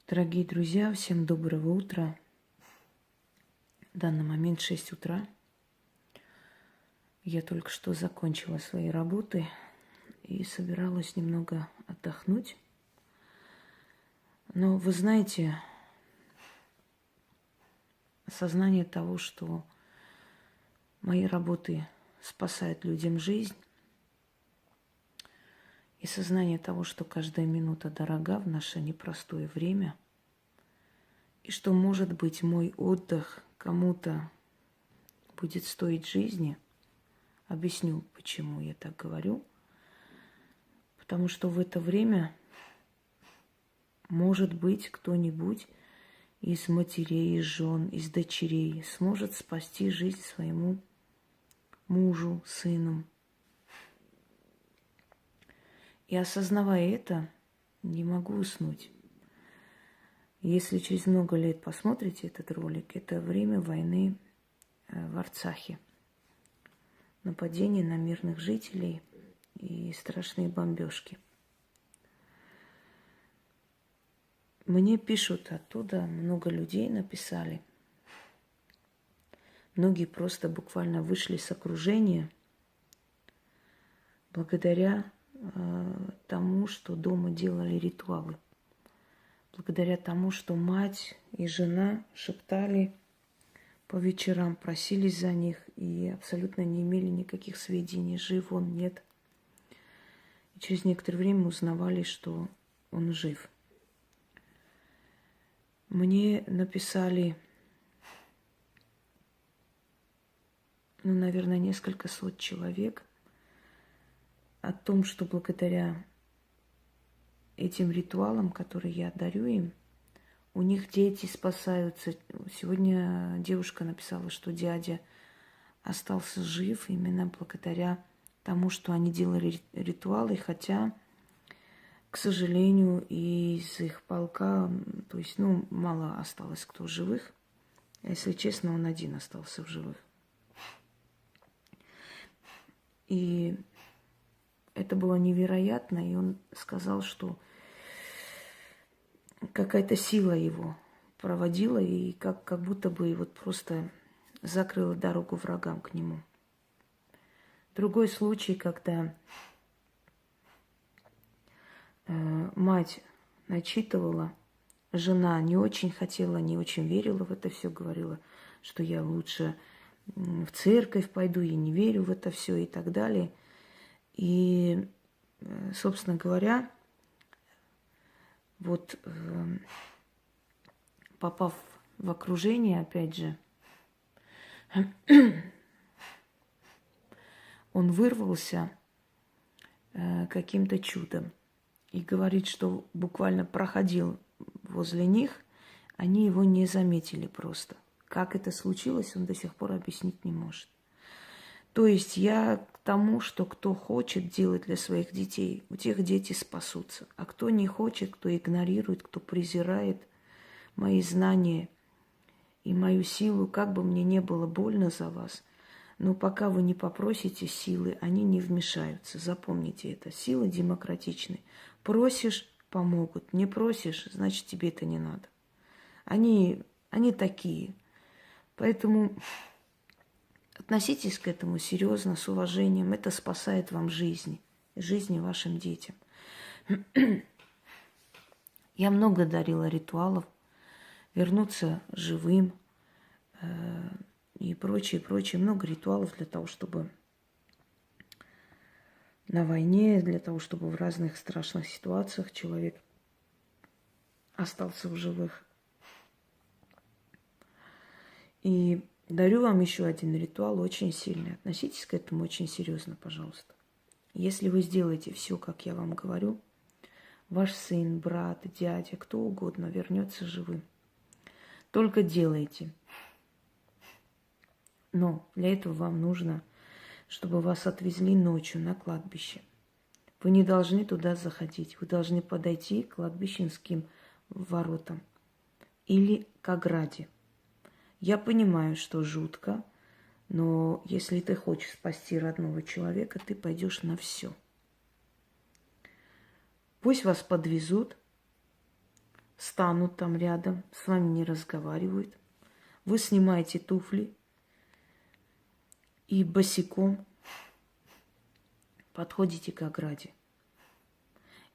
Дорогие друзья, всем доброго утра. В данный момент 6 утра. Я только что закончила свои работы и собиралась немного отдохнуть. Но вы знаете, осознание того, что мои работы спасают людям жизнь, и сознание того, что каждая минута дорога в наше непростое время, и что, может быть, мой отдых кому-то будет стоить жизни. Объясню, почему я так говорю. Потому что в это время, может быть, кто-нибудь из матерей, из жен, из дочерей сможет спасти жизнь своему мужу, сыну. И осознавая это, не могу уснуть. Если через много лет посмотрите этот ролик, это время войны в Арцахе. Нападение на мирных жителей и страшные бомбежки. Мне пишут оттуда, много людей написали. Многие просто буквально вышли с окружения благодаря тому, что дома делали ритуалы. Благодаря тому, что мать и жена шептали по вечерам, просились за них и абсолютно не имели никаких сведений, жив он, нет. И через некоторое время узнавали, что он жив. Мне написали, наверное, несколько сот человек о том, что благодаря этим ритуалам, которые я дарю им, у них дети спасаются. Сегодня девушка написала, что дядя остался жив именно благодаря тому, что они делали ритуалы, хотя, к сожалению, из их полка, то есть, мало осталось кто живых. Если честно, он один остался в живых. И это было невероятно, и он сказал, что какая-то сила его проводила и как будто бы вот просто закрыла дорогу врагам к нему. Другой случай, когда мать начитывала, жена не очень хотела, не очень верила в это все, говорила, что я лучше в церковь пойду, я не верю в это все и так далее. И, собственно говоря, вот попав в окружение, опять же, он вырвался каким-то чудом. И говорит, что буквально проходил возле них, они его не заметили просто. Как это случилось, он до сих пор объяснить не может. То есть я к тому, что кто хочет делать для своих детей, у тех дети спасутся. А кто не хочет, кто игнорирует, кто презирает мои знания и мою силу, как бы мне не было больно за вас, но пока вы не попросите силы, они не вмешаются. Запомните это. Силы демократичны. Просишь – помогут. Не просишь – значит, тебе это не надо. Они такие. Поэтому относитесь к этому серьезно, с уважением. Это спасает вам жизни вашим детям. Я много дарила ритуалов. Вернуться живым и прочее. Много ритуалов для того, чтобы на войне, для того, чтобы в разных страшных ситуациях человек остался в живых. И дарю вам еще один ритуал, очень сильный. Относитесь к этому очень серьезно, пожалуйста. Если вы сделаете все, как я вам говорю, ваш сын, брат, дядя, кто угодно вернется живым. Только делайте. Но для этого вам нужно, чтобы вас отвезли ночью на кладбище. Вы не должны туда заходить. Вы должны подойти к кладбищенским воротам или к ограде. Я понимаю, что жутко, но если ты хочешь спасти родного человека, ты пойдешь на все. Пусть вас подвезут, станут там рядом, с вами не разговаривают. Вы снимаете туфли и босиком подходите к ограде.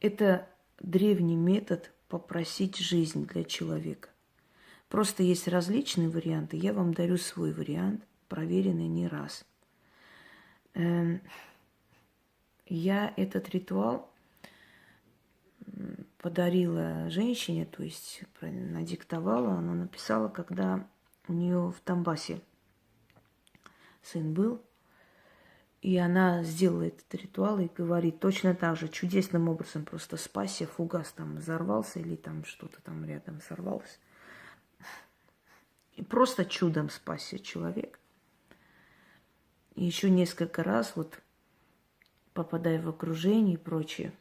Это древний метод попросить жизнь для человека. Просто есть различные варианты. Я вам дарю свой вариант, проверенный не раз. Я этот ритуал подарила женщине, то есть надиктовала, она написала, когда у нее в Донбассе сын был, и она сделала этот ритуал и говорит точно так же, чудесным образом просто спасся, фугас там взорвался или там что-то там рядом сорвалось. И просто чудом спасся человек. И еще несколько раз, вот попадая в окружение и прочее.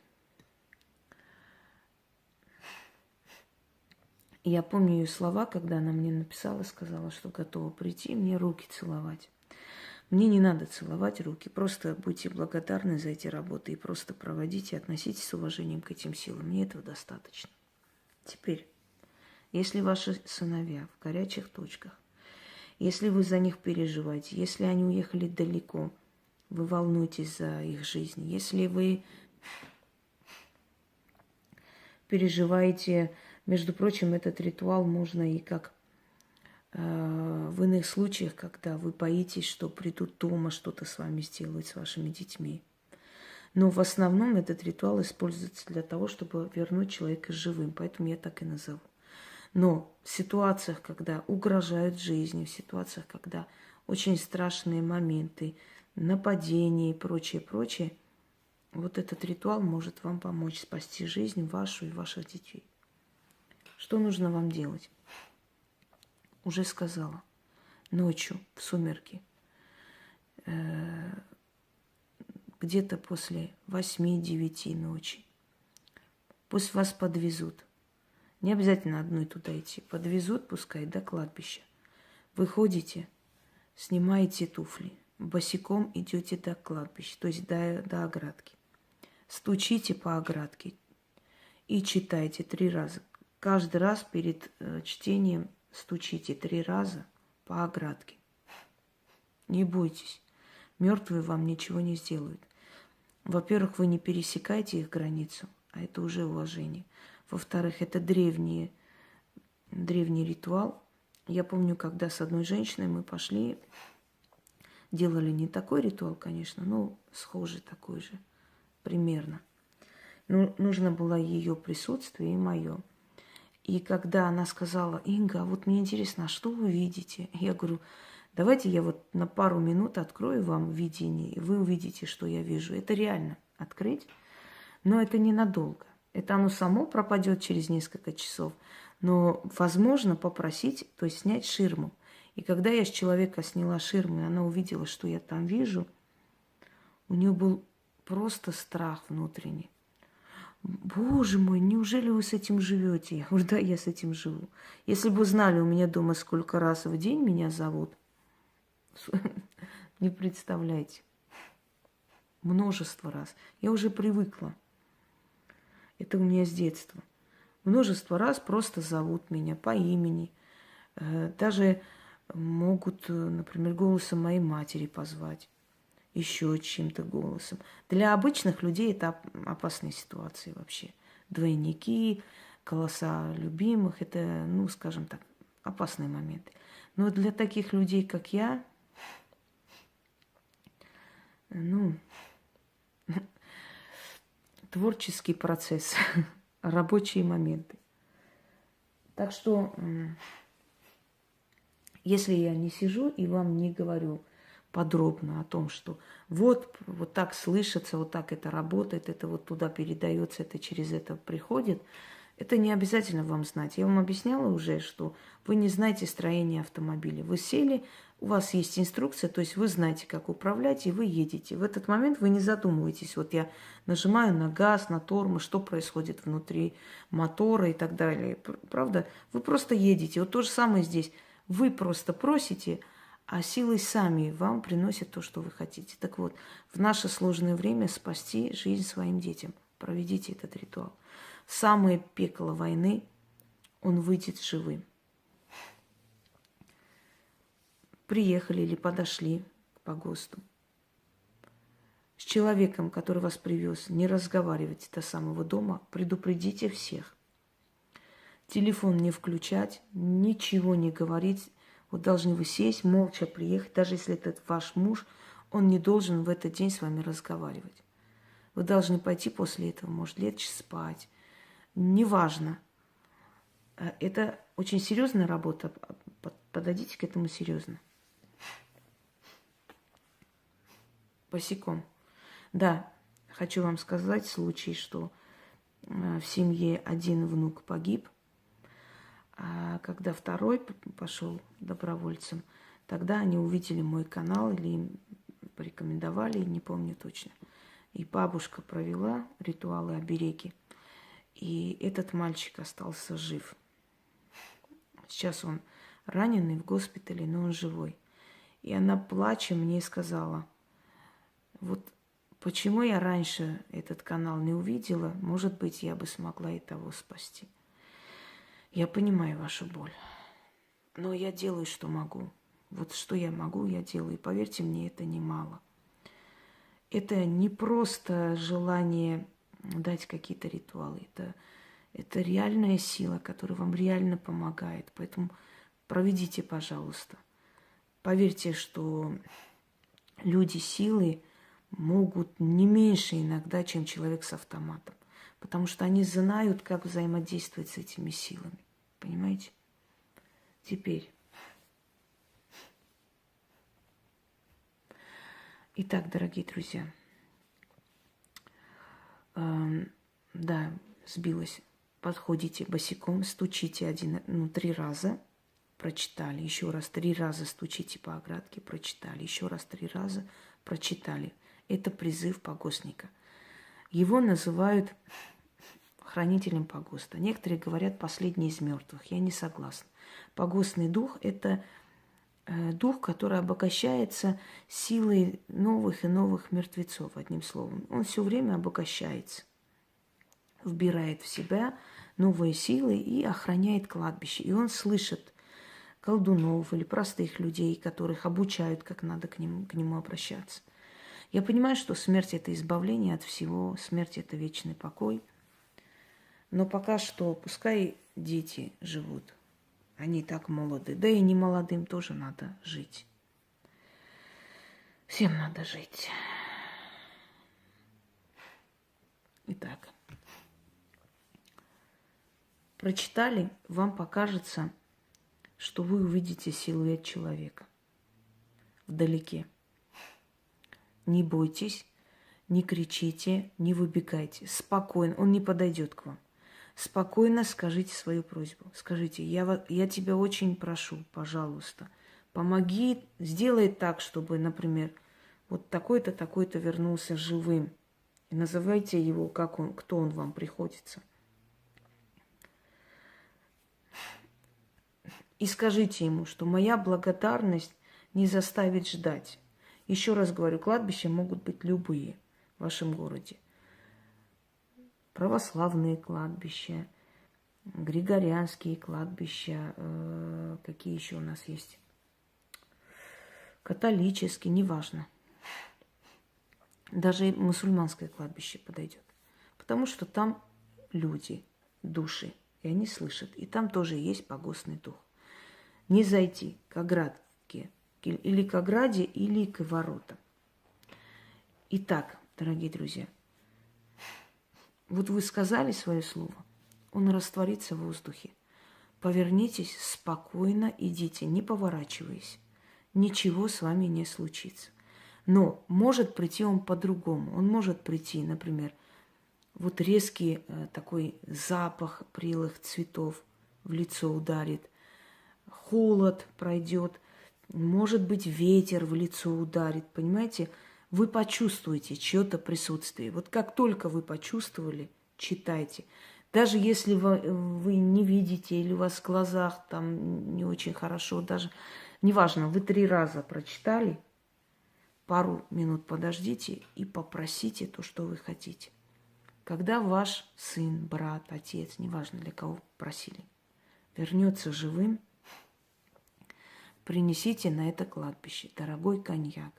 Я помню ее слова, когда она мне написала, сказала, что готова прийти, мне руки целовать. Мне не надо целовать руки, просто будьте благодарны за эти работы и просто проводите, относитесь с уважением к этим силам. Мне этого достаточно. Теперь, если ваши сыновья в горячих точках, если вы за них переживаете, если они уехали далеко, вы волнуетесь за их жизнь, если вы переживаете, между прочим, этот ритуал можно и как в иных случаях, когда вы боитесь, что придут дома, что-то с вами сделают, с вашими детьми. Но в основном этот ритуал используется для того, чтобы вернуть человека живым, поэтому я так и назову. Но в ситуациях, когда угрожают жизни, в ситуациях, когда очень страшные моменты, нападения и прочее, прочее, вот этот ритуал может вам помочь спасти жизнь вашу и ваших детей. Что нужно вам делать? Уже сказала. Ночью, в сумерки, где-то после 8-9 ночи. Пусть вас подвезут. Не обязательно одной туда идти. Подвезут, пускай, до кладбища. Выходите, снимаете туфли, босиком идете до кладбища, то есть до оградки. Стучите по оградке и читайте 3 раза. Каждый раз перед чтением стучите 3 раза по оградке. Не бойтесь. Мертвые вам ничего не сделают. Во-первых, вы не пересекаете их границу, а это уже уважение. Во-вторых, это древний ритуал. Я помню, когда с одной женщиной мы пошли, делали не такой ритуал, конечно, но схожий такой же, примерно. Но нужно было ее присутствие и мое. И когда она сказала: Инга, а вот мне интересно, а что вы видите? Я говорю: давайте я вот на пару минут открою вам видение, и вы увидите, что я вижу. Это реально открыть, но это ненадолго. Это оно само пропадет через несколько часов. Но возможно попросить, то есть снять ширму. И когда я с человека сняла ширму, и она увидела, что я там вижу, у нее был просто страх внутренний. Боже мой, неужели вы с этим живете? Я говорю: да, я с этим живу. Если бы вы знали, у меня дома сколько раз в день меня зовут, не представляете. Множество раз. Я уже привыкла. Это у меня с детства. Множество раз просто зовут меня по имени. Даже могут, например, голосом моей матери позвать. Еще чьим-то голосом. Для обычных людей это опасные ситуации вообще. Двойники, голоса любимых, это, ну, скажем так, опасные моменты. Но для таких людей, как я, ну, творческий процесс, рабочие моменты. Так что, если я не сижу и вам не говорю подробно о том, что вот так слышится, вот так это работает, это вот туда передается, это через это приходит, это не обязательно вам знать. Я вам объясняла уже, что вы не знаете строение автомобиля. Вы сели, у вас есть инструкция, то есть вы знаете, как управлять, и вы едете. В этот момент вы не задумываетесь. Вот я нажимаю на газ, на тормоз, что происходит внутри мотора и так далее. Правда? Вы просто едете. Вот то же самое здесь. Вы просто просите, а силы сами вам приносят то, что вы хотите. Так вот, в наше сложное время спасти жизнь своим детям. Проведите этот ритуал. Самое пекло войны он выйдет живым. Приехали или подошли по ГОСТу. С человеком, который вас привез, не разговаривайте до самого дома, предупредите всех. Телефон не включать, ничего не говорить. Вот должны вы сесть, молча приехать, даже если это ваш муж, он не должен в этот день с вами разговаривать. Вы должны пойти после этого, может, лечь спать. Неважно. Это очень серьезная работа. Подойдите к этому серьезно. Босиком. Да, хочу вам сказать случай, что в семье один внук погиб, а когда второй пошел добровольцем, тогда они увидели мой канал или им порекомендовали, не помню точно. И бабушка провела ритуалы обереги, и этот мальчик остался жив. Сейчас он раненый в госпитале, но он живой. И она, плача, мне сказала: вот почему я раньше этот канал не увидела, может быть, я бы смогла и того спасти. Я понимаю вашу боль, но я делаю, что могу. Вот что я могу, я делаю. И поверьте мне, это немало. Это не просто желание дать какие-то ритуалы. Это реальная сила, которая вам реально помогает. Поэтому проведите, пожалуйста. Поверьте, что люди силы могут не меньше иногда, чем человек с автоматом. Потому что они знают, как взаимодействовать с этими силами. Понимаете? Теперь. Итак, дорогие друзья. Да, сбилась. Подходите босиком, стучите 3 раза. Прочитали. Еще раз 3 раза стучите по оградке. Прочитали. Еще раз 3 раза. Прочитали. Это призыв погостника. Его называют хранителем погоста. Некоторые говорят последний из мертвых. Я не согласна. Погостный дух – это дух, который обогащается силой новых и новых мертвецов, одним словом. Он все время обогащается, вбирает в себя новые силы и охраняет кладбище. И он слышит колдунов или простых людей, которых обучают, как надо к нему обращаться. Я понимаю, что смерть – это избавление от всего, смерть – это вечный покой. Но пока что пускай дети живут. Они так молоды. Да и не молодым тоже надо жить. Всем надо жить. Итак. Прочитали, вам покажется, что вы увидите силуэт человека вдалеке. Не бойтесь, не кричите, не выбегайте. Спокойно, он не подойдет к вам. Спокойно скажите свою просьбу. Скажите: я тебя очень прошу, пожалуйста, помоги, сделай так, чтобы, например, вот такой-то, такой-то вернулся живым. И называйте его, кто он вам приходится. И скажите ему, что моя благодарность не заставит ждать. Еще раз говорю, кладбища могут быть любые в вашем городе. Православные кладбища, григорианские кладбища, какие еще у нас есть, католические, неважно. Даже мусульманское кладбище подойдет. Потому что там люди, души, и они слышат. И там тоже есть погостный дух. Не зайти к оградке, или к ограде, или к воротам. Итак, дорогие друзья, вот вы сказали свое слово, он растворится в воздухе. Повернитесь спокойно, идите, не поворачиваясь. Ничего с вами не случится. Но может прийти он по-другому. Он может прийти, например, вот резкий такой запах прелых цветов в лицо ударит, холод пройдет, может быть, ветер в лицо ударит, понимаете? Вы почувствуете чье-то присутствие. Вот как только вы почувствовали, читайте. Даже если вы не видите или у вас в глазах там не очень хорошо, даже неважно, вы 3 раза прочитали, пару минут подождите и попросите то, что вы хотите. Когда ваш сын, брат, отец, неважно для кого просили, вернется живым, принесите на это кладбище дорогой коньяк.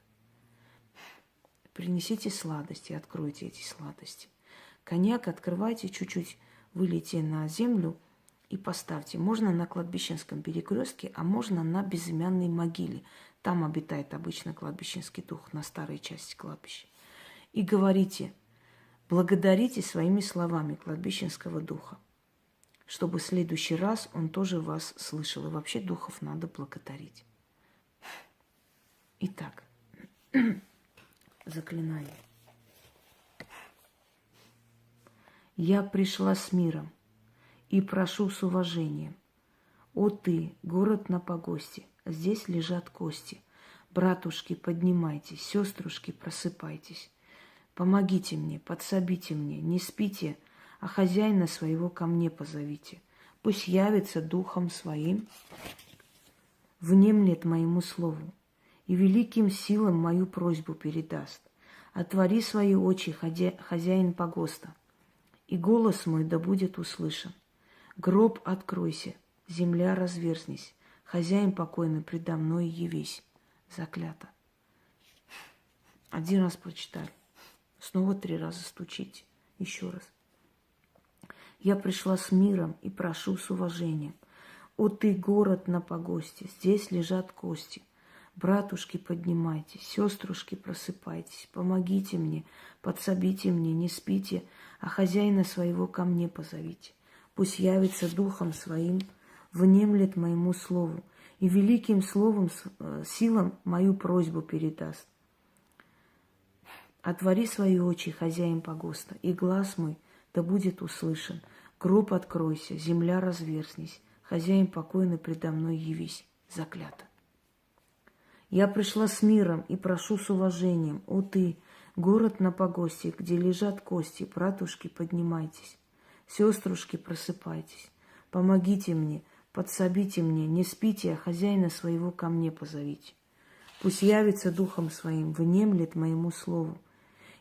Принесите сладости, откройте эти сладости. Коньяк открывайте, чуть-чуть вылейте на землю и поставьте. Можно на кладбищенском перекрестке, а можно на безымянной могиле. Там обитает обычно кладбищенский дух, на старой части кладбища. И говорите, благодарите своими словами кладбищенского духа, чтобы в следующий раз он тоже вас слышал. И вообще духов надо благодарить. Итак, заклинание. Я пришла с миром и прошу с уважением. О ты, город на погосте, здесь лежат кости. Братушки, поднимайтесь, сеструшки, просыпайтесь. Помогите мне, подсобите мне, не спите, а хозяина своего ко мне позовите. Пусть явится духом своим, внемлет моему слову и великим силам мою просьбу передаст. Отвори свои очи, хозяин погоста, и голос мой да будет услышан. Гроб откройся, земля разверзнись, хозяин покойный предо мной явись. Заклято. Один раз прочитали. Снова 3 раза стучите. Еще раз. Я пришла с миром и прошу с уважением. О ты, город на погосте, здесь лежат кости. Братушки, поднимайтесь, сеструшки, просыпайтесь, помогите мне, подсобите мне, не спите, а хозяина своего ко мне позовите. Пусть явится духом своим, внемлет моему слову, и великим словом, силам мою просьбу передаст. Отвори свои очи, хозяин погоста, и глаз мой да будет услышан. Гроб откройся, земля разверзнись, хозяин покойный предо мной явись. Заклято. Я пришла с миром и прошу с уважением. О ты, город на погосте, где лежат кости, братушки, поднимайтесь. Сеструшки, просыпайтесь. Помогите мне, подсобите мне, не спите, а хозяина своего ко мне позовите. Пусть явится духом своим, внемлет моему слову,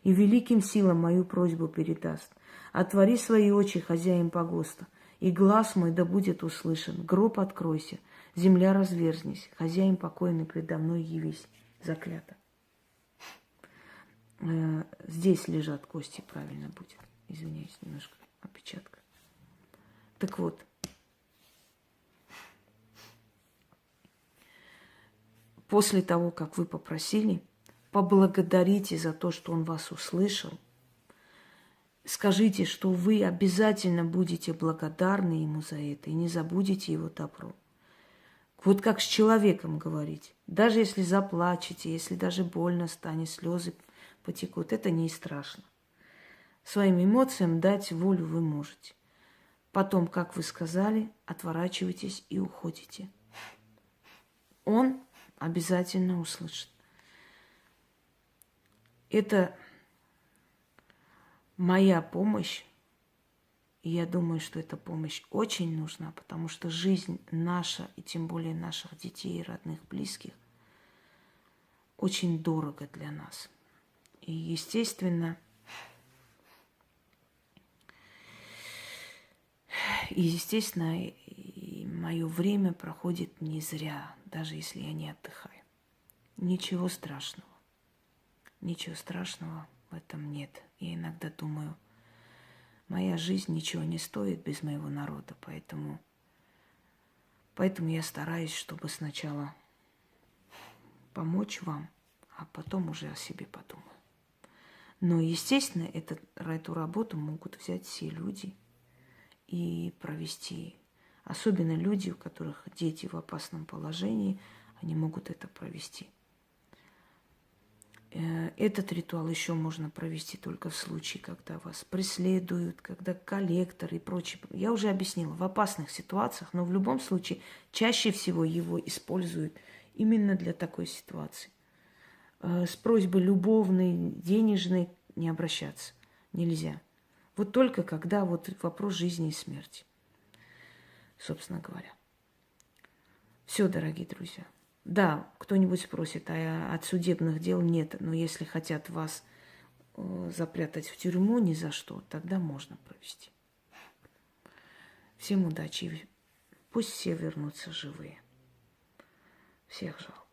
и великим силам мою просьбу передаст. Отвори свои очи, хозяин погоста, и глаз мой да будет услышан. Гроб откройся, земля разверзнись, хозяин покойный предо мной явись. Заклято. Здесь лежат кости, правильно будет. Извиняюсь, немножко опечатка. Так вот. После того, как вы попросили, поблагодарите за то, что он вас услышал. Скажите, что вы обязательно будете благодарны ему за это и не забудете его добро. Вот как с человеком говорить. Даже если заплачете, если даже больно станет, слезы потекут, это не страшно. Своим эмоциям дать волю вы можете. Потом, как вы сказали, отворачиваетесь и уходите. Он обязательно услышит. Это моя помощь, и я думаю, что эта помощь очень нужна, потому что жизнь наша, и тем более наших детей, родных, близких, очень дорого для нас. И, естественно, и мое время проходит не зря, даже если я не отдыхаю. Ничего страшного. Ничего страшного в этом нет. Я иногда думаю, моя жизнь ничего не стоит без моего народа, поэтому я стараюсь, чтобы сначала помочь вам, а потом уже о себе подумаю. Но, естественно, эту работу могут взять все люди и провести. Особенно люди, у которых дети в опасном положении, они могут это провести. Этот ритуал еще можно провести только в случае, когда вас преследуют, когда коллектор и прочее. Я уже объяснила, в опасных ситуациях, но в любом случае чаще всего его используют именно для такой ситуации. С просьбой любовной, денежной не обращаться нельзя. Вот только когда вот вопрос жизни и смерти, собственно говоря. Все, дорогие друзья. Да, кто-нибудь спросит, а от судебных дел нет, но если хотят вас запрятать в тюрьму ни за что, тогда можно провести. Всем удачи. Пусть все вернутся живые. Всех жалко.